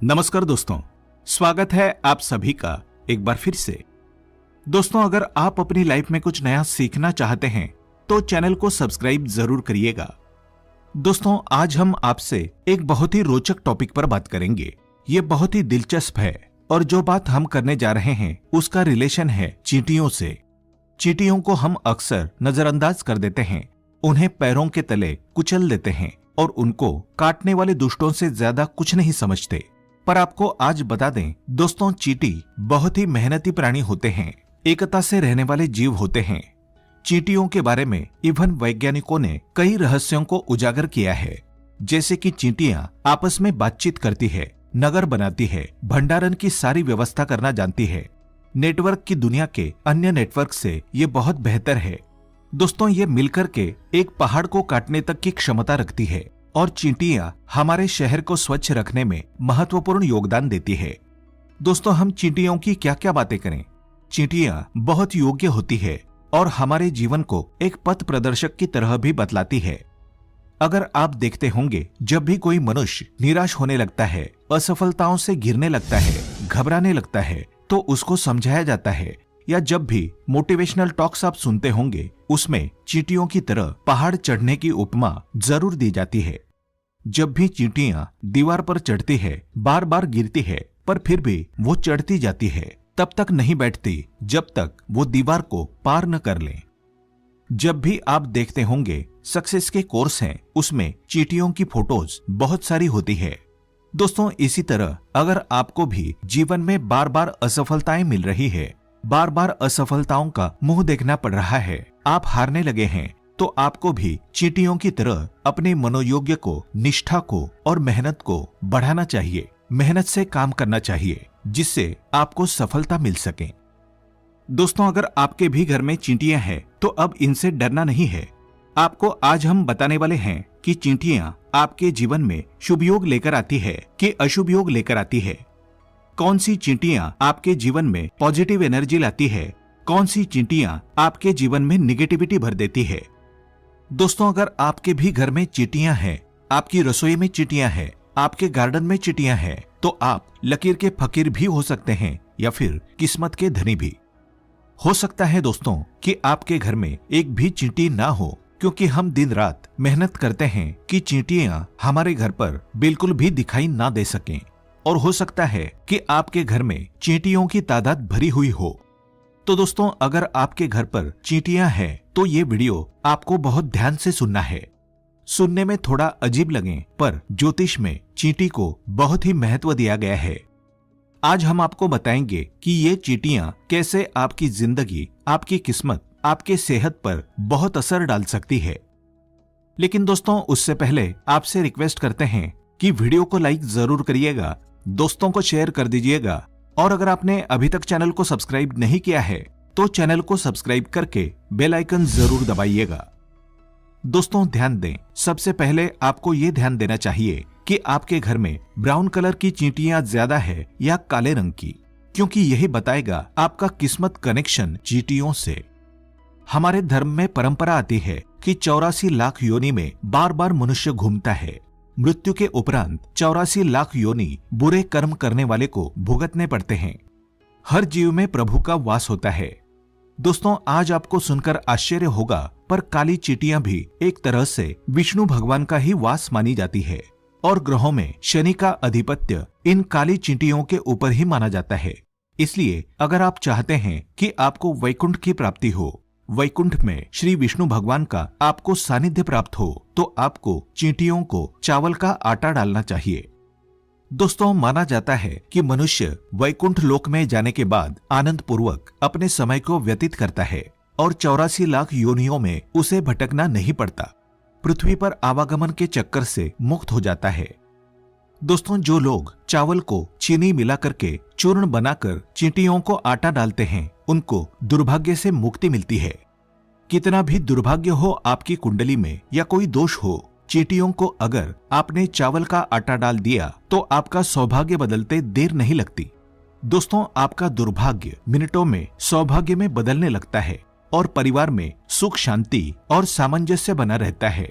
नमस्कार दोस्तों, स्वागत है आप सभी का एक बार फिर से। दोस्तों, अगर आप अपनी लाइफ में कुछ नया सीखना चाहते हैं तो चैनल को सब्सक्राइब जरूर करिएगा। दोस्तों, आज हम आपसे एक बहुत ही रोचक टॉपिक पर बात करेंगे। ये बहुत ही दिलचस्प है और जो बात हम करने जा रहे हैं उसका रिलेशन है चींटियों से। चींटियों को हम अक्सर नजरअंदाज कर देते हैं, उन्हें पैरों के तले कुचल देते हैं और उनको काटने वाले दुष्टों से ज्यादा कुछ नहीं समझते। पर आपको आज बता दें दोस्तों, चींटी बहुत ही मेहनती प्राणी होते हैं, एकता से रहने वाले जीव होते हैं। चींटियों के बारे में इवन वैज्ञानिकों ने कई रहस्यों को उजागर किया है, जैसे कि चींटियां आपस में बातचीत करती है, नगर बनाती है, भंडारण की सारी व्यवस्था करना जानती है। नेटवर्क की दुनिया के अन्य नेटवर्क से ये बहुत बेहतर है। दोस्तों, ये मिलकर के एक पहाड़ को काटने तक की क्षमता रखती है और चींटियां हमारे शहर को स्वच्छ रखने में महत्वपूर्ण योगदान देती है। दोस्तों, हम चींटियों की क्या क्या बातें करें। चींटियां बहुत योग्य होती है और हमारे जीवन को एक पथ प्रदर्शक की तरह भी बतलाती है। अगर आप देखते होंगे, जब भी कोई मनुष्य निराश होने लगता है, असफलताओं से गिरने लगता है, घबराने लगता है, तो उसको समझाया जाता है, या जब भी मोटिवेशनल टॉक्स आप सुनते होंगे उसमें चींटियों की तरह पहाड़ चढ़ने की उपमा जरूर दी जाती है। जब भी चींटियां दीवार पर चढ़ती है, बार बार गिरती है, पर फिर भी वो चढ़ती जाती है, तब तक नहीं बैठती जब तक वो दीवार को पार न कर ले। जब भी आप देखते होंगे सक्सेस के कोर्स हैं, उसमें चींटियों की फोटोज बहुत सारी होती है। दोस्तों, इसी तरह अगर आपको भी जीवन में बार बार असफलताएं मिल रही है, बार बार असफलताओं का मुंह देखना पड़ रहा है, आप हारने लगे हैं, तो आपको भी चींटियों की तरह अपने मनोयोग्य को, निष्ठा को और मेहनत को बढ़ाना चाहिए। मेहनत से काम करना चाहिए जिससे आपको सफलता मिल सके। दोस्तों, अगर आपके भी घर में चींटियां हैं तो अब इनसे डरना नहीं है। आपको आज हम बताने वाले हैं कि चींटियां आपके जीवन में शुभ योग लेकर आती है कि अशुभ योग लेकर आती है। कौन सी चींटियां आपके जीवन में पॉजिटिव एनर्जी लाती है, कौन सी चींटियां आपके जीवन में निगेटिविटी भर देती है। दोस्तों, अगर आपके भी घर में चींटियां हैं, आपकी रसोई में चींटियां हैं, आपके गार्डन में चींटियां हैं, तो आप लकीर के फकीर भी हो सकते हैं या फिर किस्मत के धनी भी हो सकता है। दोस्तों, कि आपके घर में एक भी चींटी ना हो, क्योंकि हम दिन रात मेहनत करते हैं कि चींटियां हमारे घर पर बिल्कुल भी दिखाई ना दे सकें। और हो सकता है कि आपके घर में चींटियों की तादाद भरी हुई हो। तो दोस्तों, अगर आपके घर पर चींटियां हैं तो ये वीडियो आपको बहुत ध्यान से सुनना है। सुनने में थोड़ा अजीब लगे, पर ज्योतिष में चींटी को बहुत ही महत्व दिया गया है। आज हम आपको बताएंगे कि ये चींटियां कैसे आपकी जिंदगी, आपकी किस्मत, आपके सेहत पर बहुत असर डाल सकती है। लेकिन दोस्तों, उससे पहले आपसे रिक्वेस्ट करते हैं कि वीडियो को लाइक जरूर करिएगा, दोस्तों को शेयर कर दीजिएगा, और अगर आपने अभी तक चैनल को सब्सक्राइब नहीं किया है तो चैनल को सब्सक्राइब करके बेल आइकन जरूर दबाइएगा। दोस्तों, ध्यान दें, सबसे पहले आपको ये ध्यान देना चाहिए कि आपके घर में ब्राउन कलर की चींटियां ज्यादा है या काले रंग की, क्योंकि यही बताएगा आपका किस्मत कनेक्शन चींटियों से। हमारे धर्म में परंपरा आती है कि 84 लाख योनि में बार बार मनुष्य घूमता है। मृत्यु के उपरांत 84 लाख योनि बुरे कर्म करने वाले को भुगतने पड़ते हैं। हर जीव में प्रभु का वास होता है। दोस्तों, आज आपको सुनकर आश्चर्य होगा, पर काली चींटियां भी एक तरह से विष्णु भगवान का ही वास मानी जाती है और ग्रहों में शनि का आधिपत्य इन काली चींटियों के ऊपर ही माना जाता है। इसलिए अगर आप चाहते हैं कि आपको वैकुंठ की प्राप्ति हो, वैकुंठ में श्री विष्णु भगवान का आपको सानिध्य प्राप्त हो, तो आपको चींटियों को चावल का आटा डालना चाहिए। दोस्तों, माना जाता है कि मनुष्य वैकुंठ लोक में जाने के बाद आनंद पूर्वक अपने समय को व्यतीत करता है और 84 लाख योनियों में उसे भटकना नहीं पड़ता, पृथ्वी पर आवागमन के चक्कर से मुक्त हो जाता है। दोस्तों, जो लोग चावल को चीनी मिला करके चूर्ण बनाकर चींटियों को आटा डालते हैं, उनको दुर्भाग्य से मुक्ति मिलती है। कितना भी दुर्भाग्य हो आपकी कुंडली में या कोई दोष हो, चींटियों को अगर आपने चावल का आटा डाल दिया तो आपका सौभाग्य बदलते देर नहीं लगती। दोस्तों, आपका दुर्भाग्य मिनटों में सौभाग्य में बदलने लगता है और परिवार में सुख, शांति और सामंजस्य बना रहता है।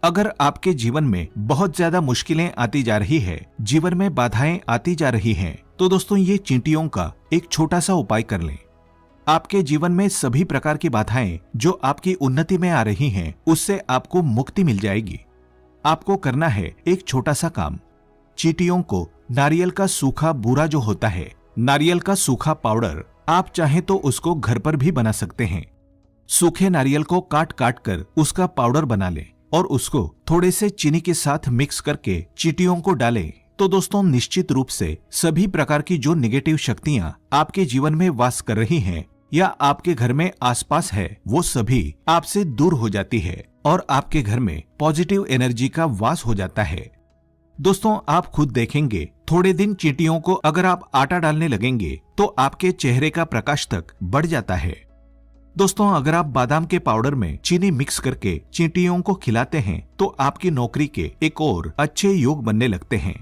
अगर आपके जीवन में बहुत ज्यादा मुश्किलें आती जा रही है, जीवन में बाधाएं आती जा रही हैं, तो दोस्तों ये चींटियों का एक छोटा सा उपाय कर लें। आपके जीवन में सभी प्रकार की बाधाएं जो आपकी उन्नति में आ रही हैं, उससे आपको मुक्ति मिल जाएगी। आपको करना है एक छोटा सा काम। चींटियों को नारियल का सूखा बूरा जो होता है, नारियल का सूखा पाउडर, आप चाहें तो उसको घर पर भी बना सकते हैं। सूखे नारियल को काट काट कर उसका पाउडर बना लें और उसको थोड़े से चीनी के साथ मिक्स करके चींटियों को डालें। तो दोस्तों निश्चित रूप से सभी प्रकार की जो नेगेटिव शक्तियां आपके जीवन में वास कर रही हैं या आपके घर में आसपास है, वो सभी आपसे दूर हो जाती है और आपके घर में पॉजिटिव एनर्जी का वास हो जाता है। दोस्तों आप खुद देखेंगे, थोड़े दिन चींटियों को अगर आप आटा डालने लगेंगे तो आपके चेहरे का प्रकाश तक बढ़ जाता है। दोस्तों अगर आप बादाम के पाउडर में चीनी मिक्स करके चींटियों को खिलाते हैं तो आपकी नौकरी के एक और अच्छे योग बनने लगते हैं।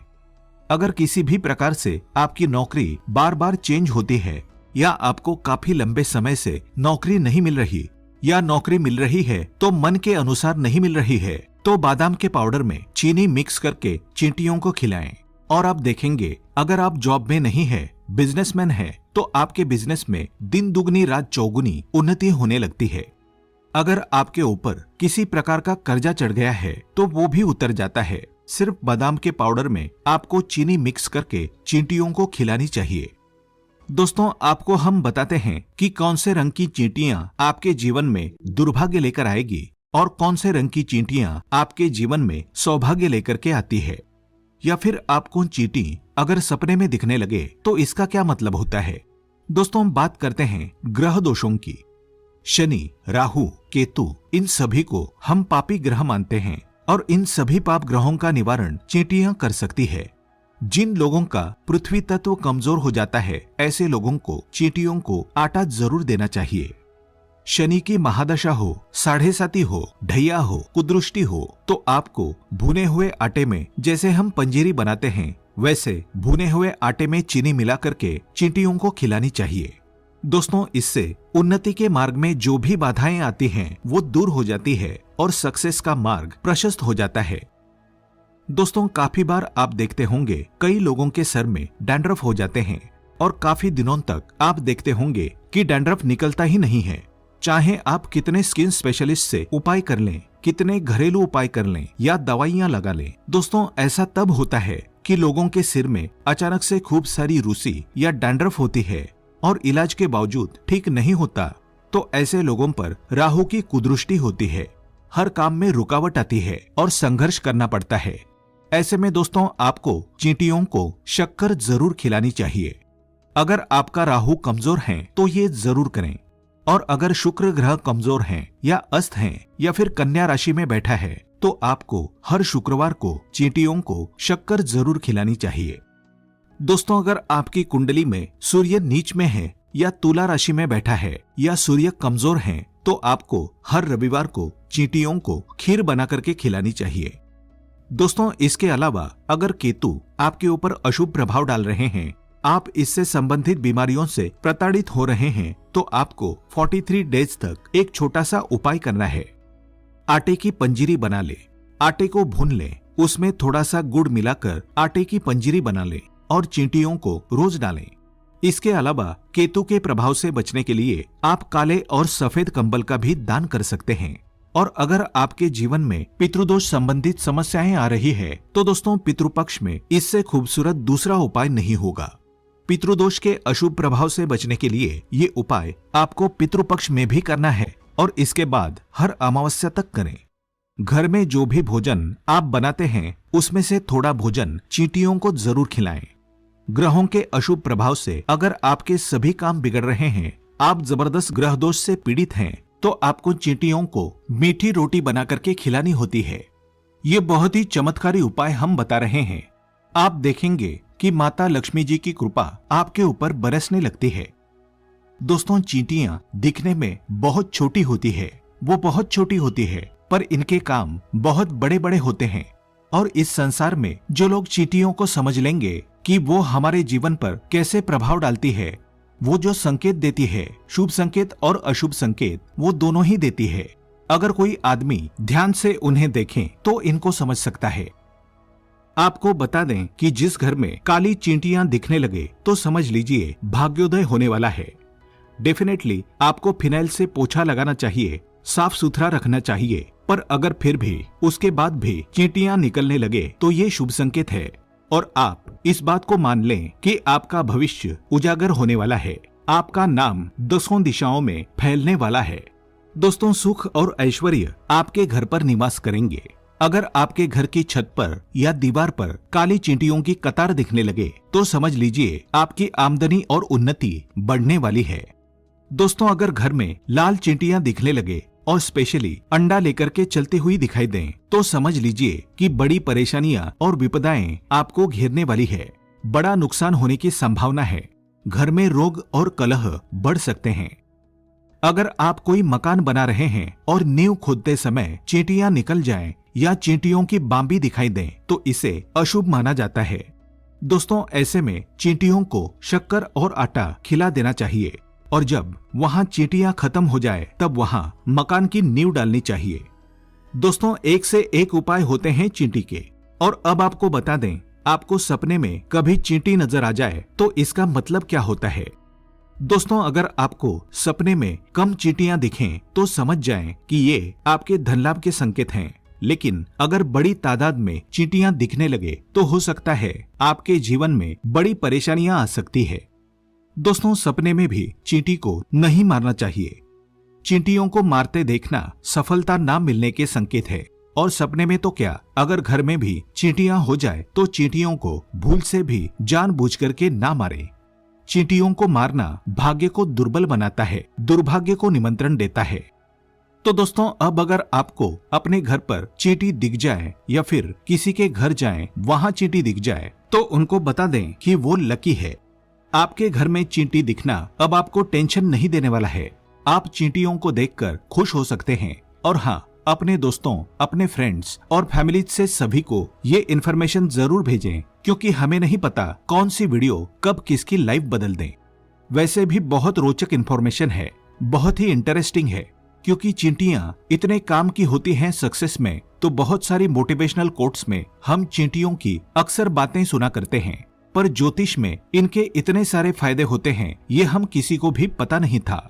अगर किसी भी प्रकार से आपकी नौकरी बार बार चेंज होती है या आपको काफी लंबे समय से नौकरी नहीं मिल रही या नौकरी मिल रही है तो मन के अनुसार नहीं मिल रही है, तो बादाम के पाउडर में चीनी मिक्स करके चींटियों को खिलाएं और आप देखेंगे अगर आप जॉब में नहीं है, बिजनेसमैन है, तो आपके बिजनेस में दिन दुगनी रात चौगुनी उन्नति होने लगती है। अगर आपके ऊपर किसी प्रकार का कर्जा चढ़ गया है तो वो भी उतर जाता है। सिर्फ बादाम के पाउडर में आपको चीनी मिक्स करके चींटियों को खिलानी चाहिए। दोस्तों आपको हम बताते हैं कि कौन से रंग की चींटियां आपके जीवन में दुर्भाग्य लेकर आएगी और कौन से रंग की चींटियां आपके जीवन में सौभाग्य लेकर के आती है। या फिर आपको चींटी अगर सपने में दिखने लगे तो इसका क्या मतलब होता है। दोस्तों हम बात करते हैं ग्रह दोषों की। शनि, राहु, केतु, इन सभी को हम पापी ग्रह मानते हैं और इन सभी पाप ग्रहों का निवारण चींटियां कर सकती है। जिन लोगों का पृथ्वी तत्व कमजोर हो जाता है, ऐसे लोगों को चींटियों को आटा जरूर देना चाहिए। शनि की महादशा हो, साढ़े साती हो, ढैया हो, कुदृष्टि हो, तो आपको भुने हुए आटे में जैसे हम पंजीरी बनाते हैं, वैसे भुने हुए आटे में चीनी मिला करके चींटियों को खिलानी चाहिए। दोस्तों इससे उन्नति के मार्ग में जो भी बाधाएं आती हैं, वो दूर हो जाती है और सक्सेस का मार्ग प्रशस्त हो जाता है। दोस्तों काफी बार आप देखते होंगे कई लोगों के सर में डैंड्रफ हो जाते हैं और काफी दिनों तक आप देखते होंगे कि डैंड्रफ निकलता ही नहीं है। चाहे आप कितने स्किन स्पेशलिस्ट से उपाय कर लें, कितने घरेलू उपाय कर लें या दवाइयां लगा लें, दोस्तों ऐसा तब होता है कि लोगों के सिर में अचानक से खूब सारी रूसी या डैंड्रफ होती है और इलाज के बावजूद ठीक नहीं होता। तो ऐसे लोगों पर राहु की कुदृष्टि होती है, हर काम में रुकावट आती है और संघर्ष करना पड़ता है। ऐसे में दोस्तों आपको चींटियों को शक्कर जरूर खिलानी चाहिए। अगर आपका राहु कमजोर है तो ये जरूर करें, और अगर शुक्र ग्रह कमजोर हैं या अस्त हैं या फिर कन्या राशि में बैठा है तो आपको हर शुक्रवार को चींटियों को शक्कर जरूर खिलानी चाहिए। दोस्तों अगर आपकी कुंडली में सूर्य नीच में है या तुला राशि में बैठा है या सूर्य कमजोर है तो आपको हर रविवार को चींटियों को खीर बना करके खिलानी चाहिए। दोस्तों इसके अलावा अगर केतु आपके ऊपर अशुभ प्रभाव डाल रहे हैं, आप इससे संबंधित बीमारियों से प्रताड़ित हो रहे हैं, तो आपको 43 डेज तक एक छोटा सा उपाय करना है। आटे की पंजीरी बना ले, आटे को भून ले, उसमें थोड़ा सा गुड़ मिलाकर आटे की पंजीरी बना ले और चींटियों को रोज डालें। इसके अलावा केतु के प्रभाव से बचने के लिए आप काले और सफेद कंबल का भी दान कर सकते हैं। और अगर आपके जीवन में पितृदोष संबंधित समस्याएं आ रही है तो दोस्तों पितृपक्ष में इससे खूबसूरत दूसरा उपाय नहीं होगा। पितृदोष के अशुभ प्रभाव से बचने के लिए ये उपाय आपको पितृपक्ष में भी करना है और इसके बाद हर अमावस्या तक करें। घर में जो भी भोजन आप बनाते हैं उसमें से थोड़ा भोजन चींटियों को जरूर खिलाएं। ग्रहों के अशुभ प्रभाव से अगर आपके सभी काम बिगड़ रहे हैं, आप जबरदस्त ग्रह दोष से पीड़ित हैं, तो आपको चींटियों को मीठी रोटी बना करके खिलानी होती है। ये बहुत ही चमत्कारी उपाय हम बता रहे हैं। आप देखेंगे कि माता लक्ष्मी जी की कृपा आपके ऊपर बरसने लगती है। दोस्तों चींटियां दिखने में बहुत छोटी होती है, वो बहुत छोटी होती है, पर इनके काम बहुत बड़े बड़े होते हैं। और इस संसार में जो लोग चींटियों को समझ लेंगे कि वो हमारे जीवन पर कैसे प्रभाव डालती है, वो जो संकेत देती है, शुभ संकेत और अशुभ संकेत, वो दोनों ही देती है। अगर कोई आदमी ध्यान से उन्हें देखे तो इनको समझ सकता है। आपको बता दें कि जिस घर में काली चींटियां दिखने लगे तो समझ लीजिए भाग्योदय होने वाला है। डेफिनेटली आपको फिनाइल से पोछा लगाना चाहिए, साफ सुथरा रखना चाहिए, पर अगर फिर भी उसके बाद भी चींटियां निकलने लगे तो ये शुभ संकेत है और आप इस बात को मान लें कि आपका भविष्य उजागर होने वाला है। आपका नाम 10 दिशाओं में फैलने वाला है। दोस्तों, सुख और ऐश्वर्य आपके घर पर निवास करेंगे। अगर आपके घर की छत पर या दीवार पर काली चींटियों की कतार दिखने लगे तो समझ लीजिए आपकी आमदनी और उन्नति बढ़ने वाली है। दोस्तों, अगर घर में लाल चींटियां दिखने लगे और स्पेशली अंडा लेकर के चलती हुई दिखाई दें तो समझ लीजिए कि बड़ी परेशानियां और विपदाएं आपको घेरने वाली है। बड़ा नुकसान होने की संभावना है। घर में रोग और कलह बढ़ सकते हैं। अगर आप कोई मकान बना रहे हैं और नींव खोदते समय चींटियां निकल जाएं या चींटियों की बांबी दिखाई दें तो इसे अशुभ माना जाता है। दोस्तों, ऐसे में चींटियों को शक्कर और आटा खिला देना चाहिए और जब वहां चींटियां खत्म हो जाए तब वहां मकान की नींव डालनी चाहिए। दोस्तों, एक से एक उपाय होते हैं चींटी के। और अब आपको बता दें, आपको सपने में कभी चींटी नजर आ जाए तो इसका मतलब क्या होता है। दोस्तों, अगर आपको सपने में कम चींटियां दिखें तो समझ जाएं कि ये आपके धन लाभ के संकेत हैं। लेकिन अगर बड़ी तादाद में चींटियां दिखने लगे तो हो सकता है आपके जीवन में बड़ी परेशानियां आ सकती है। दोस्तों, सपने में भी चींटी को नहीं मारना चाहिए। चींटियों को मारते देखना सफलता ना मिलने के संकेत है। और सपने में तो क्या, अगर घर में भी चींटियां हो जाए तो चींटियों को भूल से भी जानबूझ करके ना मारे। चींटियों को मारना भाग्य को दुर्बल बनाता है, दुर्भाग्य को निमंत्रण देता है। तो दोस्तों, अब अगर आपको अपने घर पर चींटी दिख जाए या फिर किसी के घर जाएं, वहां चींटी दिख जाए तो उनको बता दें कि वो लकी है। आपके घर में चींटी दिखना अब आपको टेंशन नहीं देने वाला है। आप चींटियों को देखकर खुश हो सकते हैं। और हाँ, अपने दोस्तों, अपने फ्रेंड्स और फैमिली से सभी को ये इन्फॉर्मेशन जरूर भेजें, क्योंकि हमें नहीं पता कौन सी वीडियो कब किसकी लाइफ बदल दे। वैसे भी बहुत रोचक इन्फॉर्मेशन है, बहुत ही इंटरेस्टिंग है, क्योंकि चींटियां इतने काम की होती हैं सक्सेस में। तो बहुत सारी मोटिवेशनल कोट्स में हम चींटियों की अक्सर बातें सुना करते हैं, पर ज्योतिष में इनके इतने सारे फायदे होते हैं ये हम किसी को भी पता नहीं था।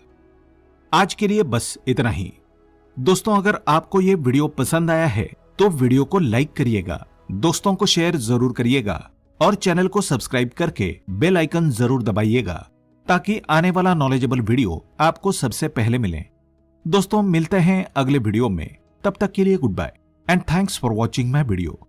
आज के लिए बस इतना ही। दोस्तों, अगर आपको ये वीडियो पसंद आया है तो वीडियो को लाइक करिएगा, दोस्तों को शेयर जरूर करिएगा और चैनल को सब्सक्राइब करके बेल आइकन जरूर दबाइएगा ताकि आने वाला नॉलेजेबल वीडियो आपको सबसे पहले मिले। दोस्तों, मिलते हैं अगले वीडियो में। तब तक के लिए goodbye and thanks for watching my video.